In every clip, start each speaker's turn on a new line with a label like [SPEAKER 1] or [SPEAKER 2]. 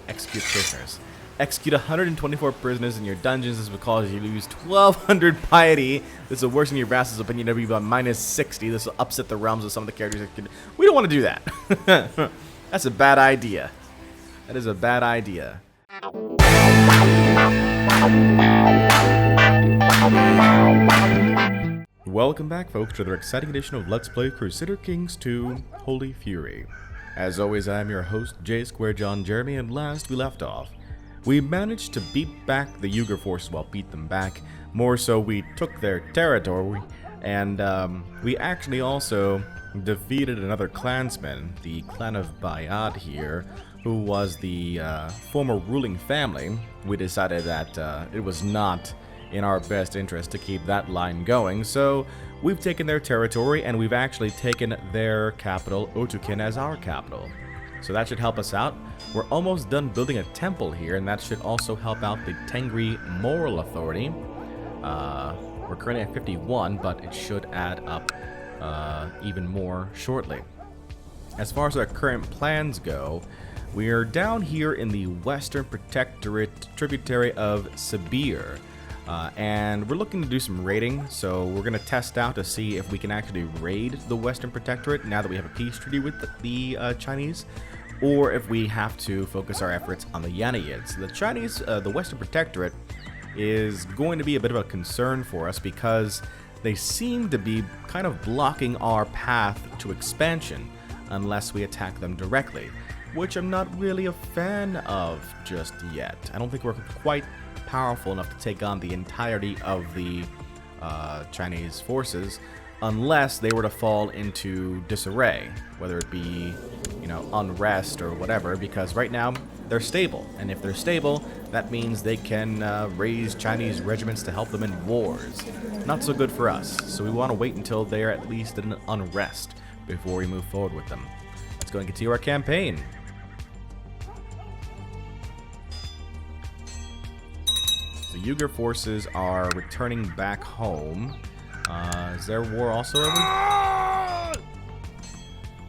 [SPEAKER 1] execute prisoners. Execute 124 prisoners in your dungeons. This will cause you to lose 1,200 piety. This will worsen your vassals' opinion of you by -60. This will upset the realms of some of the characters. We don't want to do that. That's a bad idea. That is a bad idea. Welcome back, folks, to another exciting edition of Let's Play Crusader Kings II: Holy Fury. As always, I am your host, J Square John Jeremy, and last we left off, we managed to beat back the Uighur forces. Well, beat them back. More so, we took their territory, and we actually also defeated another clansman, the clan of Bayad here, who was the former ruling family. We decided that it was not in our best interest to keep that line going, so we've taken their territory, and we've actually taken their capital, Otukin, as our capital. So that should help us out. We're almost done building a temple here, and that should also help out the Tengri Moral Authority. We're currently at 51, but it should add up even more shortly. As far as our current plans go, we are down here in the Western Protectorate, tributary of Sibir. And we're looking to do some raiding, so we're going to test out to see if we can actually raid the Western Protectorate now that we have a peace treaty with the Chinese, or if we have to focus our efforts on the Yaneids. The Chinese, the Western Protectorate, is going to be a bit of a concern for us because they seem to be kind of blocking our path to expansion unless we attack them directly, which I'm not really a fan of just yet. I don't think we're quite powerful enough to take on the entirety of the Chinese forces unless they were to fall into disarray, whether it be, you know, unrest or whatever, because right now they're stable, and if they're stable, that means they can raise Chinese regiments to help them in wars. Not so good for us, so we want to wait until they're at least in unrest before we move forward with them. Let's go and continue our campaign. The Uighur forces are returning back home. Is there war also over?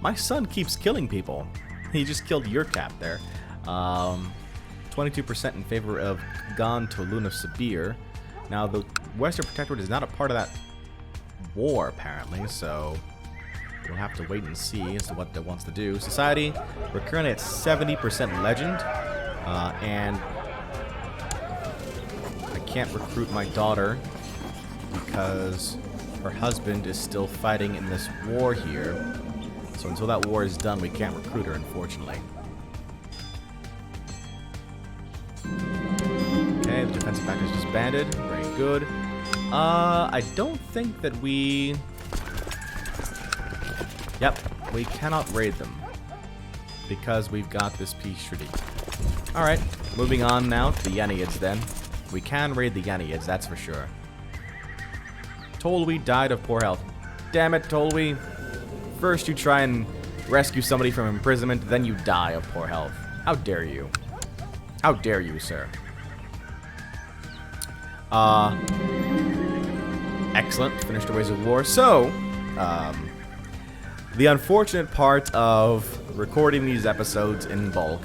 [SPEAKER 1] My son keeps killing people. He just killed your cap there. 22% in favor of Gan Tolun of Sibir. Now, the Western Protectorate is not a part of that war, apparently, so we'll have to wait and see as to what it wants to do. Society, we're currently at 70% legend, and I can't recruit my daughter because her husband is still fighting in this war here. So until that war is done, we can't recruit her, unfortunately. Okay, the defensive factor is disbanded. Very good. I don't think that we... Yep, we cannot raid them because we've got this peace treaty. Alright, moving on now to the Yaneids then. We can raid the Yaneids, that's for sure. Tolui died of poor health. Damn it, Tolui. First you try and rescue somebody from imprisonment, then you die of poor health. How dare you? How dare you, sir? Excellent. Finished our ways of war. So, the unfortunate part of recording these episodes in bulk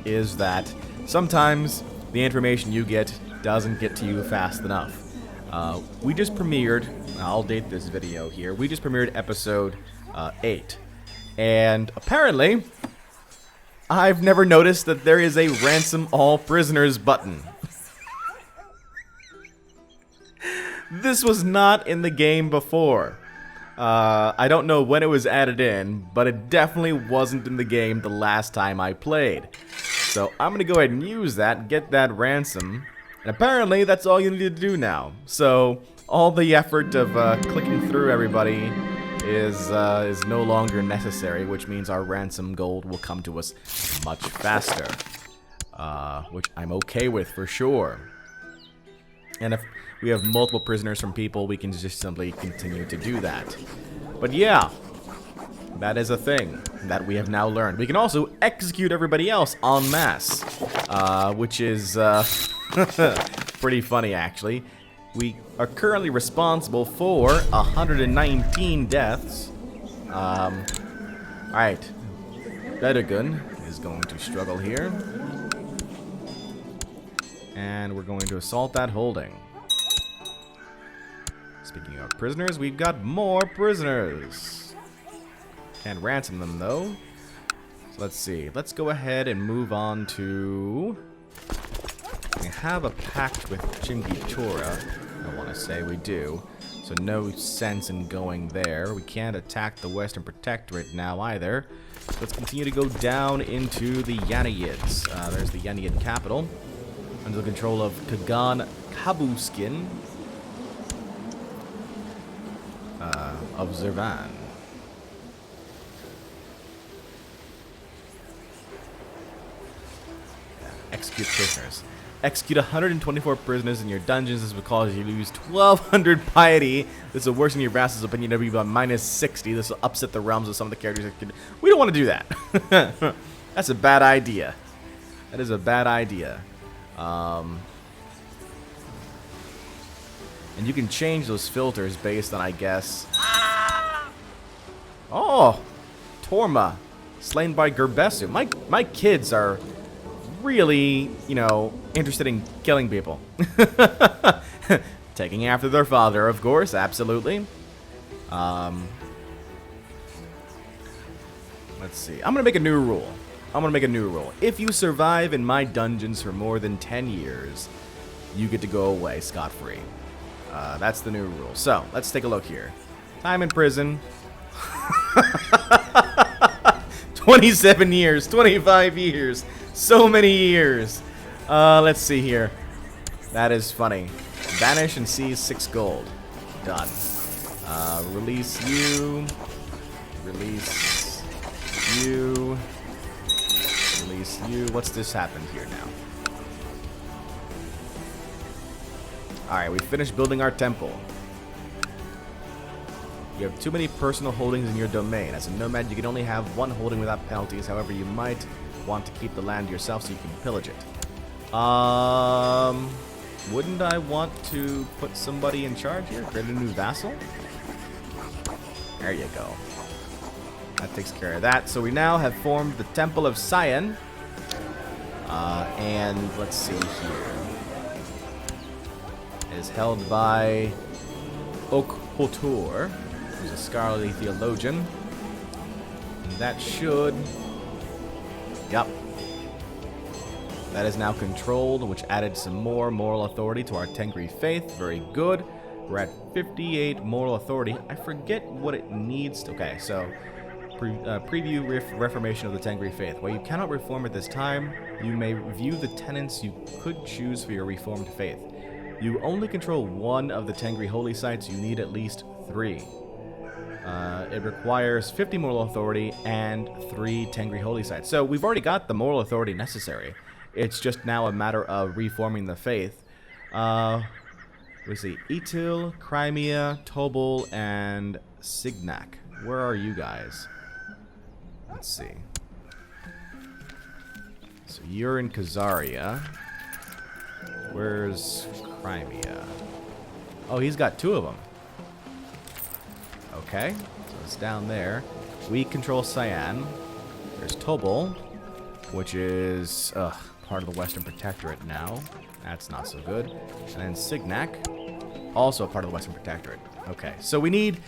[SPEAKER 1] is that sometimes the information you get doesn't get to you fast enough. We just premiered, I'll date this video here, we just premiered episode 8. And apparently, I've never noticed that there is a ransom all prisoners button. This was not in the game before. I don't know when it was added in, but it definitely wasn't in the game the last time I played. So I'm going to go ahead and use that, get that ransom. And apparently, that's all you need to do now. So, all the effort of clicking through everybody is no longer necessary, which means our ransom gold will come to us much faster. Which I'm okay with, for sure. And if we have multiple prisoners from people, we can just simply continue to do that. But yeah, that is a thing that we have now learned. We can also execute everybody else en masse, which is... pretty funny, actually. We are currently responsible for 119 deaths. Alright. Bedagun is going to struggle here. And we're going to assault that holding. Speaking of prisoners, we've got more prisoners. Can't ransom them, though. So let's see. Let's go ahead and move on to... We have a pact with Chingitura. I want to say we do. So no sense in going there. We can't attack the Western Protectorate now either. Let's continue to go down into the Yanaids. There's the Yanaid capital. Under the control of Kagan Kabuskin of Zervan. Execute prisoners. Execute 124 prisoners in your dungeons. This will cause you to lose 1,200 piety. This will worsen your vassals' opinion of you by -60. This will upset the realms of some of the characters that could... We don't want to do that. That's a bad idea. That is a bad idea. And you can change those filters based on, I guess... Oh! Torma. Slain by Gerbesu. My kids are really, you know, interested in killing people. Taking after their father, of course. Absolutely. Let's see. I'm going to make a new rule. If you survive in my dungeons for more than 10 years, you get to go away scot-free. That's the new rule. So, let's take a look here. Time in prison. 27 years, 25 years, so many years. Let's see here. That is funny. Banish and seize 6 gold. Done. Release you. Release you. Release you. What's this happened here now? Alright, we finished building our temple. You have too many personal holdings in your domain. As a nomad, you can only have 1 holding without penalties. However, you might want to keep the land yourself so you can pillage it. Wouldn't I want to put somebody in charge here? Create a new vassal? There you go. That takes care of that. So we now have formed the Temple of Sion. And let's see here. It is held by Okhotor, who's a scholarly theologian. And that should... Yep. That is now controlled, which added some more moral authority to our Tengri faith. Very good. We're at 58 moral authority. I forget what it needs to... Okay, so... preview reformation of the Tengri faith. While you cannot reform at this time, you may review the tenets you could choose for your reformed faith. You only control 1 of the Tengri holy sites. You need at least 3. It requires 50 moral authority and 3 Tengri holy sites. So we've already got the moral authority necessary. It's just now a matter of reforming the faith. Let's see. Etil, Crimea, Tobol, and Signac. Where are you guys? Let's see. So you're in Khazaria. Where's Crimea? Oh, he's got 2 of them. Okay, so it's down there. We control Cyan. There's Tobol, which is part of the Western Protectorate now. That's not so good. And then Signac, also part of the Western Protectorate. Okay, so we need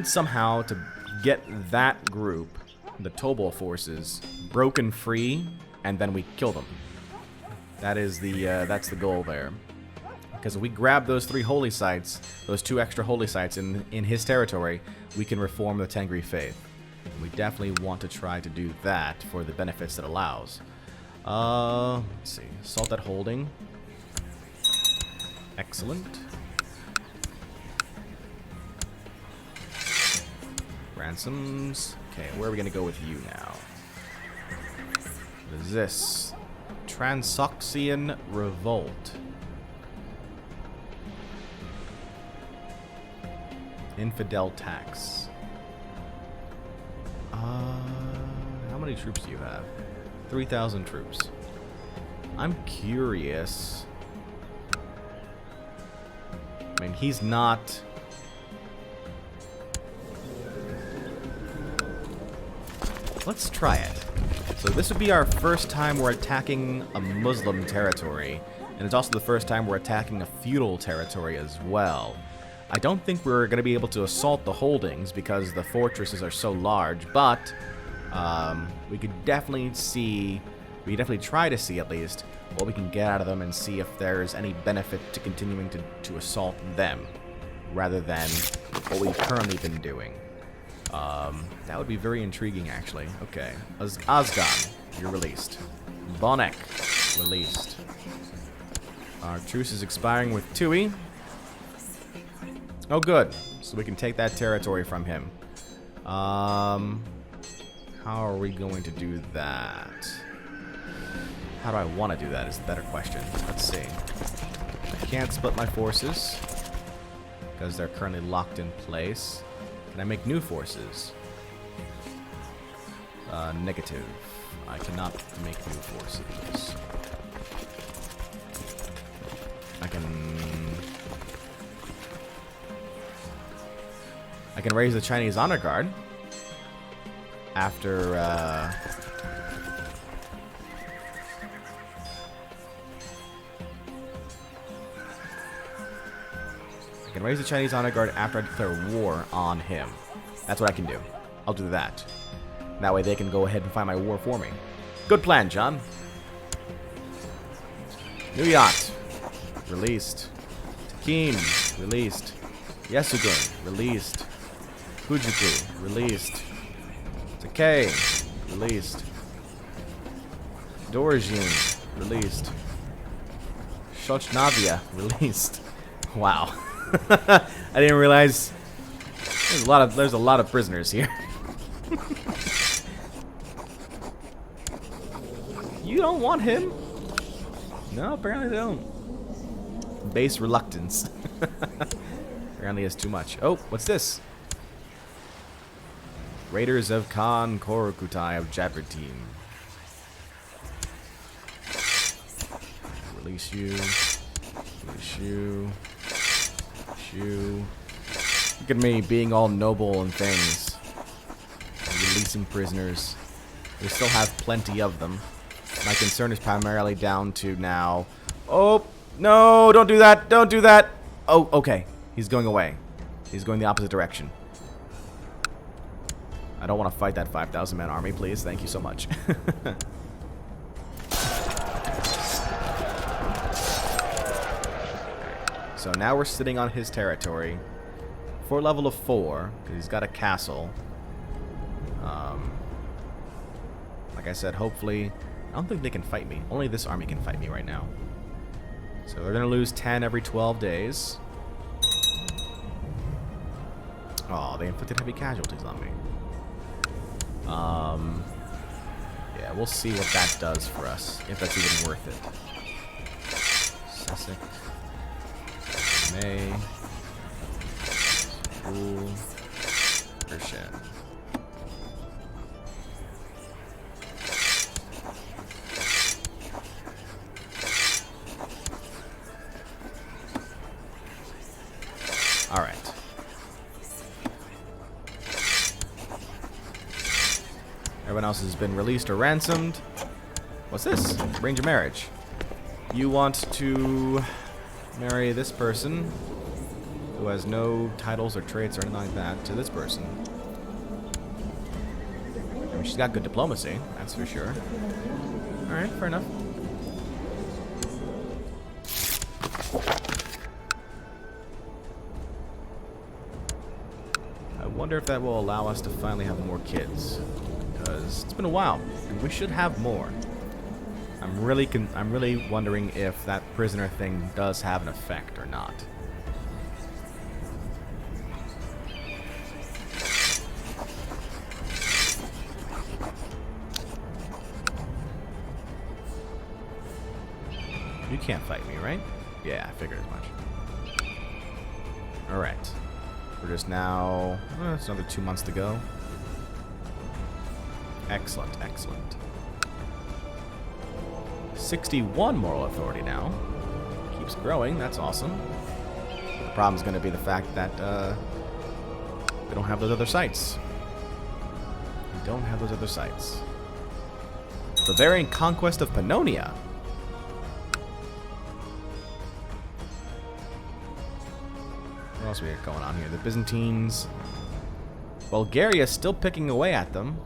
[SPEAKER 1] somehow to get that group, the Tobol forces, broken free, and then we kill them. That is that's the goal there. Because if we grab those 3 holy sites, those 2 extra holy sites in his territory, we can reform the Tengri faith. And we definitely want to try to do that for the benefits it allows. Let's see. Assault that holding. Excellent. Ransoms. Okay, where are we going to go with you now? What is this? Transoxian Revolt. Infidel tax. How many troops do you have? 3,000 troops. I'm curious. I mean, he's not... Let's try it. So this would be our first time we're attacking a Muslim territory, and it's also the first time we're attacking a feudal territory as well. I don't think we're going to be able to assault the holdings because the fortresses are so large, but we could definitely try to see at least what we can get out of them and see if there's any benefit to continuing to assault them rather than what we've currently been doing. That would be very intriguing, actually. Okay. Osgan, you're released. Bonek, released. Our truce is expiring with Tui. Oh, good. So we can take that territory from him. How are we going to do that? How do I want to do that is the better question. Let's see. I can't split my forces because they're currently locked in place. Can I make new forces? Negative. I cannot make new forces. I can raise the Chinese honor guard after I can raise the Chinese honor guard after I declare war on him. That's what I can do. I'll do that. That way they can go ahead and find my war for me. Good plan, John. New yacht. Released. Takim. Released. Yasugun. Released. Fujiku. Released. Takei. Released. Dorjin. Released. Shochnavia. Released. Wow. I didn't realize there's a lot of prisoners here. You don't want him? No, apparently they don't. Base reluctance. Apparently it's too much. Oh, what's this? Raiders of Khan Korokutai of Jabberteam. Release you. Release you. You. Look at me being all noble and things. Releasing prisoners. We still have plenty of them. My concern is primarily down to now. Oh, no, don't do that. Don't do that. Oh, okay. He's going away. He's going the opposite direction. I don't want to fight that 5,000 man army, please. Thank you so much. So now we're sitting on his territory for level of 4, because he's got a castle. Like I said, hopefully, I don't think they can fight me. Only this army can fight me right now. So they're going to lose 10 every 12 days. Oh, they inflicted heavy casualties on me. Yeah, we'll see what that does for us, if that's even worth it. Sussex. May. Ooh. Persian. Alright. Everyone else has been released or ransomed. What's this? Arrange a marriage. You want to marry this person who has no titles or traits or anything like that to this person. I mean, she's got good diplomacy, that's for sure. Alright, fair enough. I wonder if that will allow us to finally have more kids. Because it's been a while, and we should have more. I'm really wondering if that prisoner thing does have an effect or not. You can't fight me, right? Yeah, I figured as much. Alright. We're just now... it's another 2 months to go. Excellent, excellent. 61 moral authority now. Keeps growing, that's awesome. The problem is going to be the fact that we don't have those other sites. We don't have those other sites. Bavarian conquest of Pannonia. What else we got going on here? The Byzantines. Bulgaria is still picking away at them.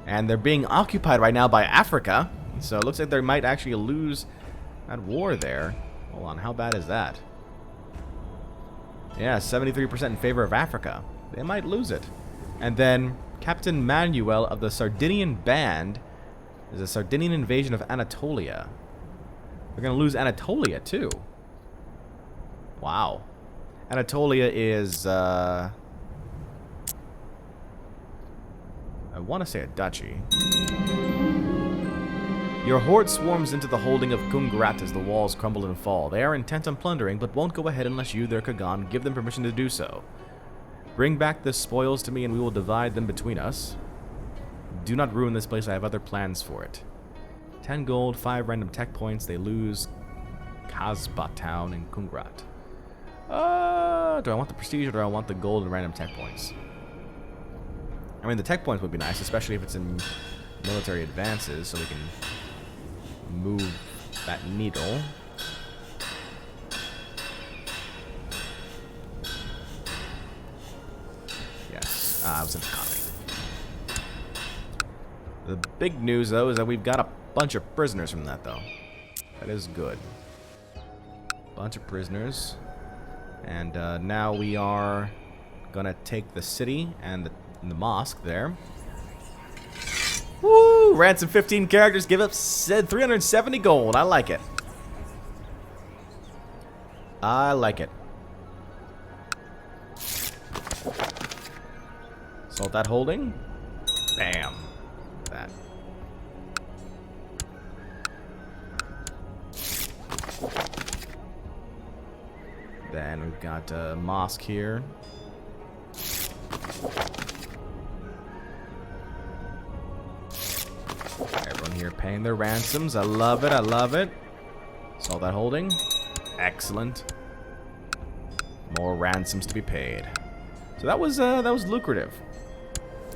[SPEAKER 1] And they're being occupied right now by Africa. So it looks like they might actually lose that war there. Hold on, how bad is that? Yeah, 73% in favor of Africa. They might lose it. And then Captain Manuel of the Sardinian Band is a Sardinian invasion of Anatolia. They're going to lose Anatolia too. Wow. Anatolia is, I want to say a duchy. Your horde swarms into the holding of Kungarat as the walls crumble and fall. They are intent on plundering, but won't go ahead unless you, their Kagan, give them permission to do so. Bring back the spoils to me and we will divide them between us. Do not ruin this place, I have other plans for it. 10 gold, 5 random tech points, they lose Kasbah town and Kungarat. Do I want the prestige or do I want the gold and random tech points? I mean, the tech points would be nice, especially if it's in military advances, so we can move that needle. Yes, I was in economy. The big news, though, is that we've got a bunch of prisoners from that, though. That is good. Bunch of prisoners. And now we are gonna take the city and the mosque there. Woo! Ransom 15 characters, give up 370 gold. I like it. I like it. Salt that holding. Bam. That. Then we've got a mosque here. Everyone here paying their ransoms. I love it. I love it. Saw that holding. Excellent. More ransoms to be paid. So that was lucrative.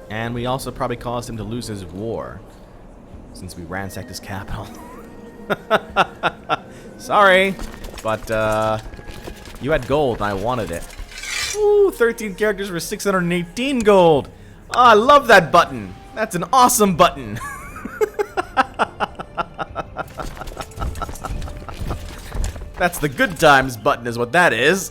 [SPEAKER 1] And we also probably caused him to lose his war, since we ransacked his capital. Sorry, but you had gold and I wanted it. Ooh, 13 characters for 618 gold. Oh, I love that button. That's an awesome button. That's the good times button is what that is.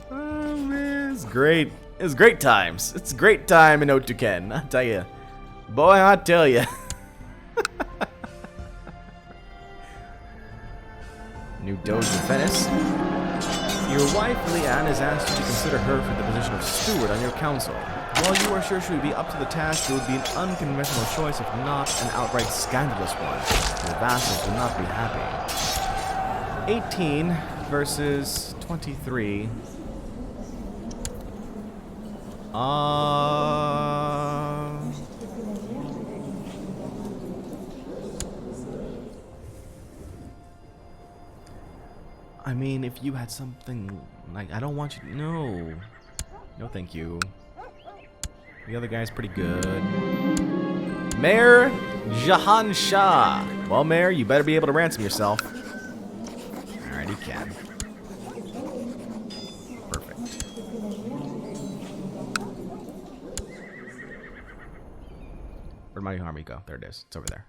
[SPEAKER 1] Oh man, it's great. It's great times. It's a great time in Otuken, I tell you. Boy, I tell you. New Doge of Venice. Your wife, Leanne, has asked you to consider her for the position of steward on your council. While you are sure she would be up to the task, it would be an unconventional choice, if not an outright scandalous one. Your vassals would not be happy. 18 versus 23. I mean, if you had something like, I don't want you to, no. No, thank you. The other guy's pretty good. Mayor Jahan Shah. Well, Mayor, you better be able to ransom yourself. Alright, he can. Perfect. Where'd my army go? There it is. It's over there.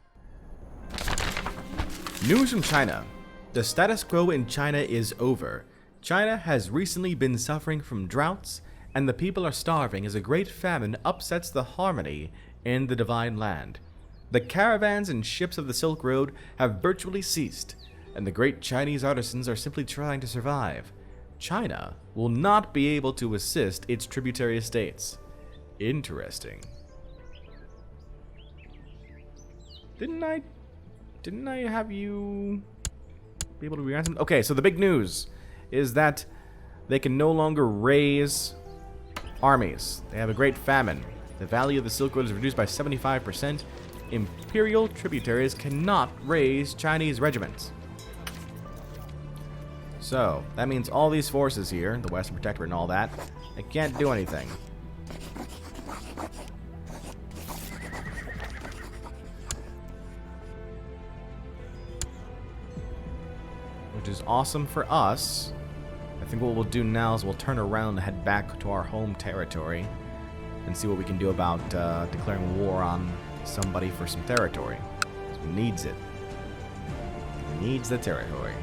[SPEAKER 1] News from China. The status quo in China is over. China has recently been suffering from droughts, and the people are starving as a great famine upsets the harmony in the divine land. The caravans and ships of the Silk Road have virtually ceased, and the great Chinese artisans are simply trying to survive. China will not be able to assist its tributary states. Interesting. Didn't I have you be able to ransom? Okay, so the big news is that they can no longer raise armies. They have a great famine. The value of the Silk Road is reduced by 75%. Imperial tributaries cannot raise Chinese regiments. So, that means all these forces here, the Western Protectorate and all that, they can't do anything. which is awesome for us. I think what we'll do now is we'll turn around and head back to our home territory and see what we can do about declaring war on somebody for some territory. Who needs it? Who needs the territory?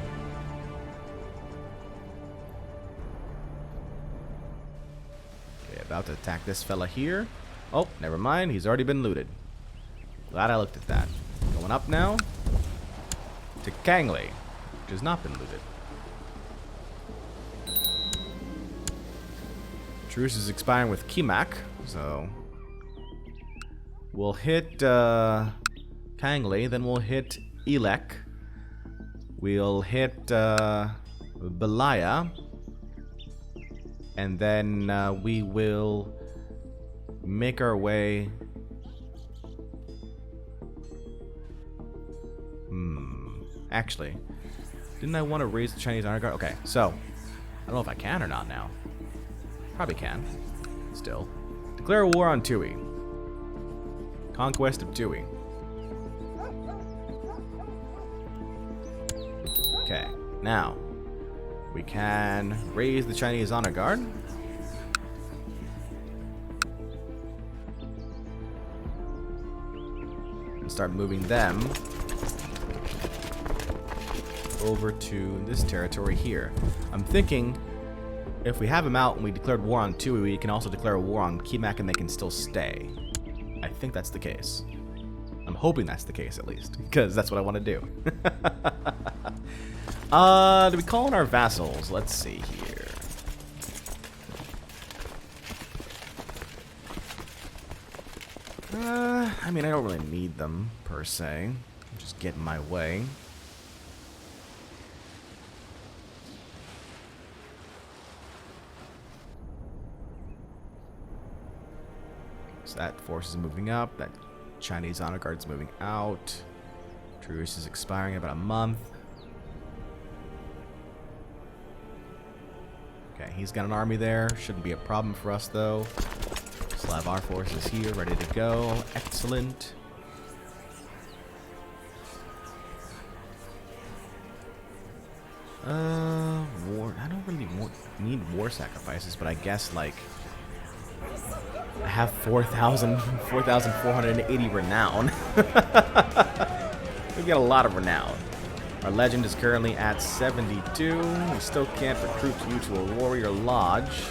[SPEAKER 1] Okay, about to attack this fella here. Oh, never mind. He's already been looted. Glad I looked at that. Going up now to Kangley, which has not been looted. Truce is expiring with Kimak, so we'll hit Kangley, then we'll hit Elek. We'll hit Belaya, and then we will make our way. Actually, didn't I want to raise the Chinese honor guard? Okay, so I don't know if I can or not now. Probably can. Still. Declare war on Tui. Conquest of Tui. Okay, now we can raise the Chinese honor guard. And start moving them over to this territory here. I'm thinking if we have them out and we declared war on Tui, we can also declare a war on Kimak and they can still stay. I think that's the case. I'm hoping that's the case at least, because that's what I want to do. Do we call in our vassals? Let's see here. I mean, I don't really need them per se. Just get in my way. So that force is moving up. That Chinese honor guard is moving out. Truce is expiring in about a month. Okay, he's got an army there. Shouldn't be a problem for us, though. Still have our forces here, ready to go. Excellent. War. I don't really need war sacrifices, but I guess, like, I have 4,480 renown. We've got a lot of renown. Our legend is currently at 72. We still can't recruit you to a warrior lodge.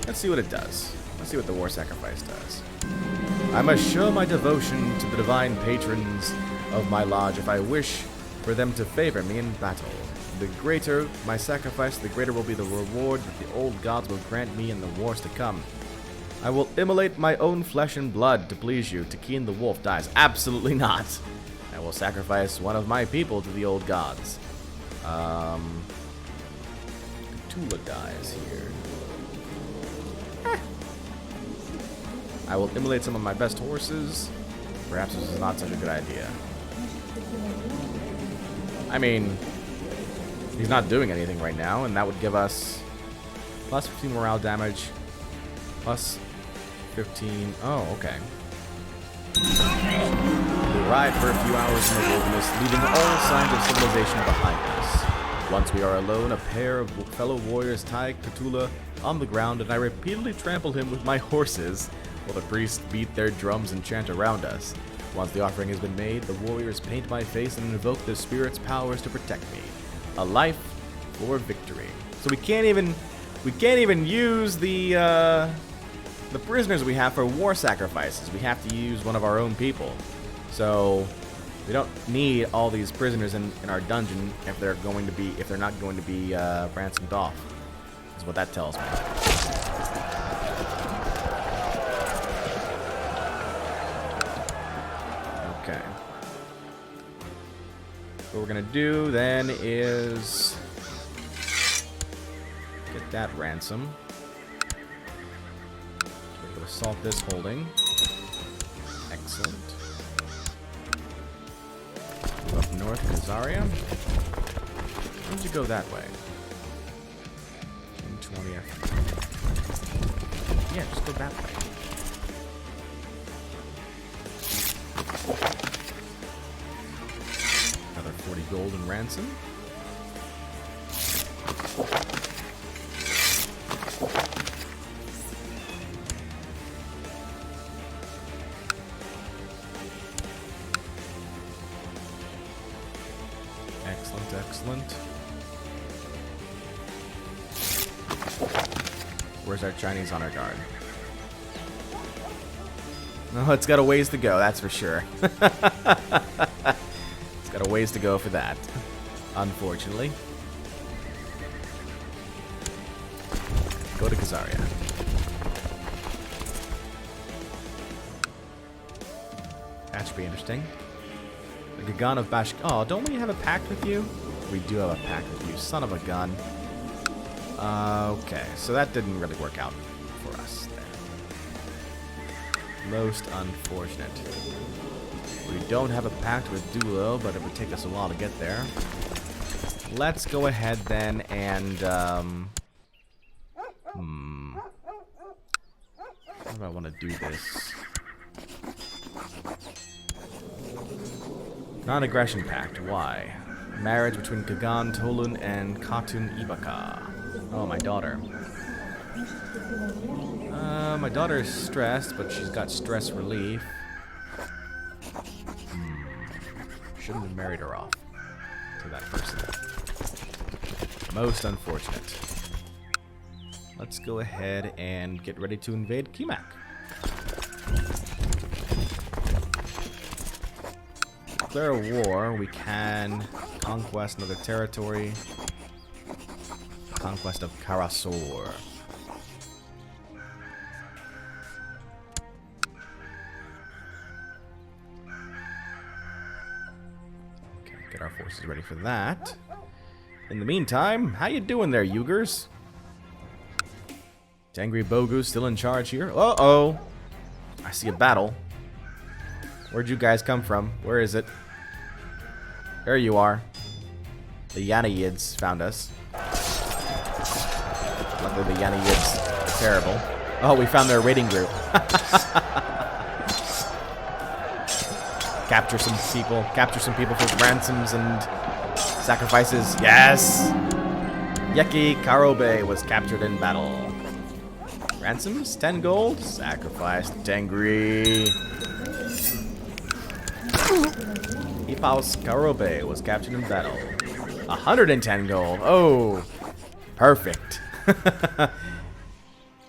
[SPEAKER 1] Let's see what it does. Let's see what the war sacrifice does. I must show my devotion to the divine patrons of my lodge if I wish for them to favor me in battle. The greater my sacrifice, the greater will be the reward that the old gods will grant me in the wars to come. I will immolate my own flesh and blood to please you. Takeen the wolf dies. Absolutely not. I will sacrifice one of my people to the old gods. Tula dies here. I will immolate some of my best horses. Perhaps this is not such a good idea. I mean, he's not doing anything right now, and that would give us plus 15 morale damage, plus 15. Oh, okay. We ride for a few hours in the wilderness, leaving all signs of civilization behind us. Once we are alone, a pair of fellow warriors tie Cthulhu on the ground, and I repeatedly trample him with my horses, while the priests beat their drums and chant around us. Once the offering has been made, the warriors paint my face and invoke the spirit's powers to protect me. A life for victory. So we can't even use the prisoners we have for war sacrifices. We have to use one of our own people. So we don't need all these prisoners in our dungeon if they're not going to be ransomed off. Is what that tells me. Okay. What we're gonna do then is get that ransom. We're gonna assault this holding. Excellent. Move up north, Khazaria. Why don't you go that way? 20th. Yeah, just go that way. gold in ransom. Excellent, excellent. Where's our Chinese honor guard? No, it's got a ways to go, that's for sure. It's got a ways to go for that, unfortunately. Go to Khazaria. That should be interesting. The Gagan of Bash. Oh, don't we have a pact with you? We do have a pact with you, son of a gun. Okay, so that didn't really work out for us there. Most unfortunate. We don't have a pact with Duo, but it would take us a while to get there. Let's go ahead then and how do I want to do this? Non-aggression pact. Why? Marriage between Kagan Tolun and Khatun Ibaka. Oh, my daughter. My daughter is stressed, but she's got stress relief. Shouldn't have married her off to that person. Most unfortunate. Let's go ahead and get ready to invade Kimak. Declare a war. We can conquest another territory. Conquest of Karasor. Okay, get our forces ready for that. In the meantime, how you doing there, Uyghurs? Tengri Bogu's still in charge here. Uh-oh. I see a battle. Where'd you guys come from? Where is it? There you are. The Yanayids found us. Luckily the Yanayids are terrible. Oh, we found their raiding group. Capture some people. Capture some people for ransoms and sacrifices. Yes! Yeki Karobe was captured in battle. Ransoms? 10 gold? Sacrifice to Tengri. Ipaus Karobe was captured in battle. 110 gold. Oh, perfect.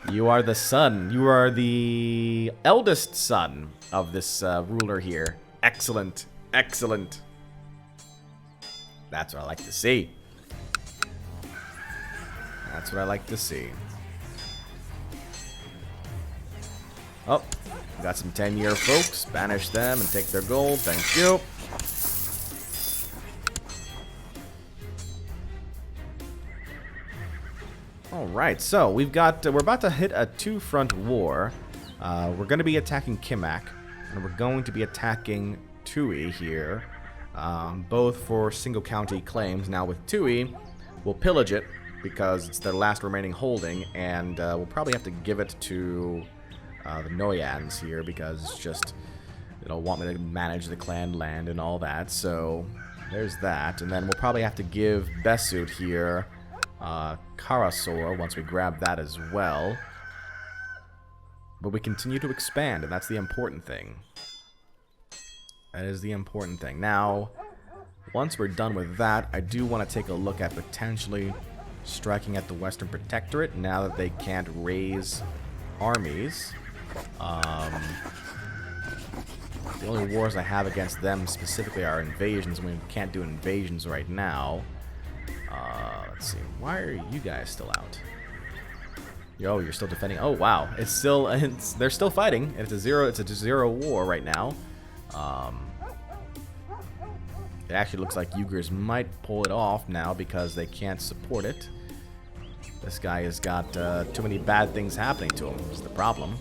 [SPEAKER 1] You are the son. You are the eldest son of this ruler here. Excellent. Excellent. That's what I like to see. That's what I like to see. Oh, we got some 10-year folks. Banish them and take their gold. Thank you. Alright, so we've got, we're about to hit a two-front war. We're going to be attacking Kimak, and we're going to be attacking Tui here, both for single county claims. Now with Tui, we'll pillage it because it's their last remaining holding, and we'll probably have to give it to the Noyans here because it's just, they don't want me to manage the clan land and all that, so there's that. And then we'll probably have to give Besut here Karasor once we grab that as well. But we continue to expand, and that's the important thing. That is the important thing. Now, once we're done with that, I do want to take a look at potentially striking at the Western Protectorate now that they can't raise armies. The only wars I have against them specifically are invasions. We can't do invasions right now. Let's see. Why are you guys still out? Yo, you're still defending. Oh wow, it's still. They're still fighting. It's a zero war right now. It actually looks like Uyghurs might pull it off now because they can't support it. This guy has got too many bad things happening to him. Is the problem?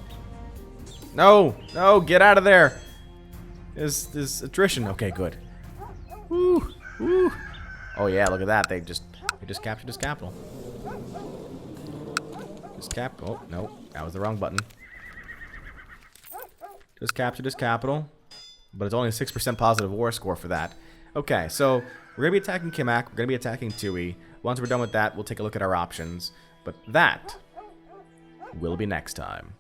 [SPEAKER 1] No, no, get out of there. There's attrition. Okay, good. Woo, woo. Oh yeah, look at that. They just captured his capital. Oh, no. That was the wrong button. Just captured his capital. But it's only a 6% positive war score for that. Okay, so We're going to be attacking Kimak, we're going to be attacking Tui. Once we're done with that, we'll take a look at our options. But that will be next time.